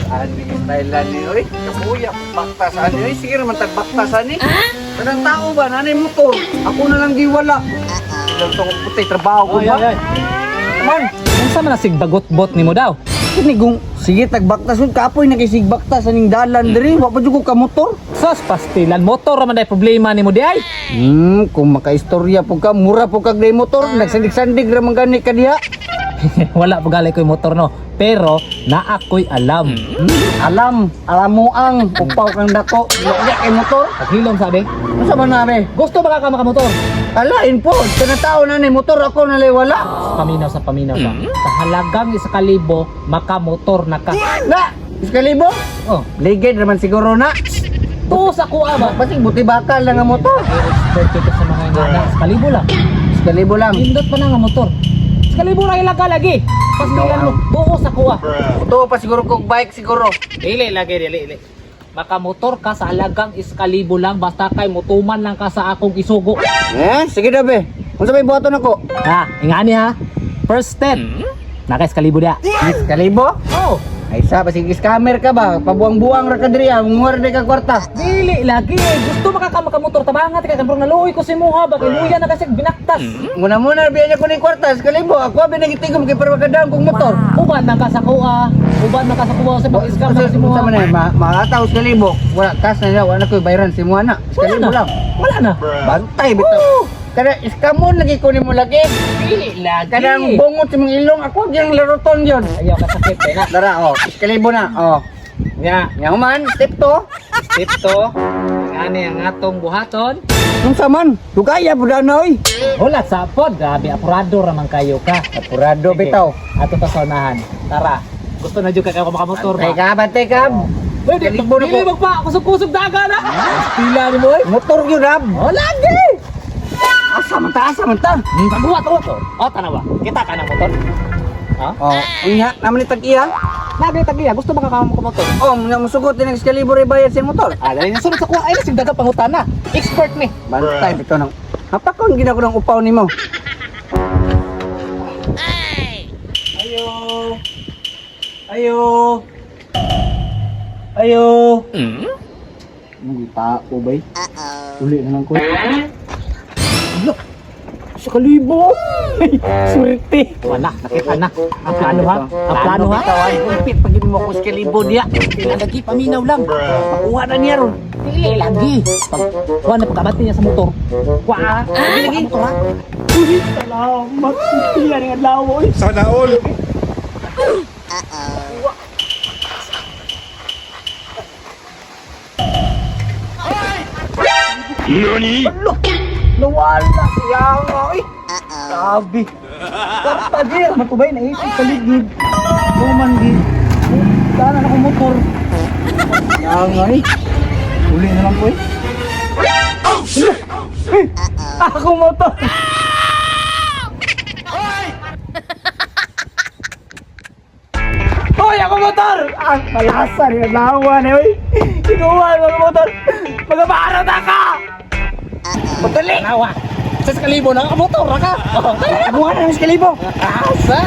Ani yung Thailand ni oy. Kamuya baktas ani oy. Sige naman tagbaktas ani. Kanang tao ba nanay motor? Ako na lang giwala. Ilang tong puti trabaho ko ba? Man, Unsa man sigbagot-bot nimo daw? kini kung sige tagbaktas un kapoy nakisigbaktas aning dalan diri. Wa pa jud ko ka motor. Sos pastilan motor man day problema nimo di ay. Kung makaistorya po ka, mura po kag day motor, nagsandig-sandig ra man gani ka diha. Wala pa gali ko'y motor no. Pero naa ko'y alam. Alam mo ang upaw kang dako, wala kay motor. Paghilom sabi. Unsa man nabe? Gusto ba ka makamotor? Alain po, kana tao na ni motor ako na lay wala. Sa paminaw sa. Sa halagang 1,000 makamotor na ka. Na, iskalibo? Oh, Ligid naman siguro na. tuo sa kuha ba? Basig buti bakal lang ang motor. Expert kita sa mga ingana. 1,000 lang. Iskalibo lang. Indot pa na nga motor. 1,000 lang ilaga lagi. Pastilan mo, tuo sa kuha. Ito pa siguro kog bike siguro. Dili lagi, dili. Makamotor ka sa halagang 1,000 lang basta kay mutuman lang ka sa akong isugo. Sige na be. Unsa may buhaton ako? Ha, ingani ha. First step. Naka 1,000 dia. Iskalibo? Oh, Ay sa basig scammer ka ba? Pabuang-buang ra ka diri, muwar ka kwarta. dili lagi. Gusto makamotor tabangat kay kamprong naluoy ko si Muha ba kay luya na kasi binaktas. Muna biya niya ko ning kwarta, iskalibo. Ako abi nagitigom kay para makadaan kong motor. Uban man ka sa kuha. Uban man ka sa kuha sa pag-scam na si Muha. Sa man makataw iskalibo. Wala kas na niya, wala ko bayaran si Muana. Iskalibo lang. Wala na. Bantay bitaw. Kada iskamon lagi ko nimo lagi. Dili lagi. Kadang bungot sa mga ilong ako gyang laruton yon. Ayaw ka sakit kay na. Dara iskalibo na. Nya, Nya man, step to. tip to. Ingani ang atong buhaton. Unsa man? Dugaya pud anoy. Wala sa pod, grabe apurado ra man kayo ka. Apurado bitaw. Ato ta sa unahan. Tara. Gusto na jud ka makamotor ba? Bantay ka. Pwede, Kalikbo na dili ko. magpa, kusog-kusog daga na. Pila ni mo. Motor gyud rab. Oh, lagi. Asa man ta? Pagbuhat to. O, tanawa. Kita ka ng motor. Ha? Unya, naman ni tag-iya. Lagi tagiya, gusto ba ka motor? Nga musugot din ang iskalibo ray bayad sa motor. Dali na sunod sa kuha. Ay, nasing dagang pangutana. Expert ni. Bantay bitaw nang. Hapakon gina ko ng upaw nimo. Ayo. Hindi pa ako bay. Uli na lang ko. Look. 1,000. Swerte. Wala, nakita na. Ang plano ha? Ang plano ha? Kulpit pag mo ko iskalibo diya. Lagi, paminaw lang. Pakuha na niya ron. Dili, lagi. Kuha na pagkabati niya sa motor. Kuha. Lagi. Motor ha? Salamat. Yan ang adlaw. Sana all. Nani? Nawala siya nga eh. Sabi. Karta di. Matubay na isip kaligid. Buman di. Sana na ko motor. Siya nga eh. Uli na lang ko eh. Ako motor. Hoy, ako motor! Ang palasa rin ang lawan eh, oy. Ikuha ang motor. Magabaro na ka! Magdali! Nawa. Sa 1,000 na, motor na ka. Kuha na ng iskalibo. Asa?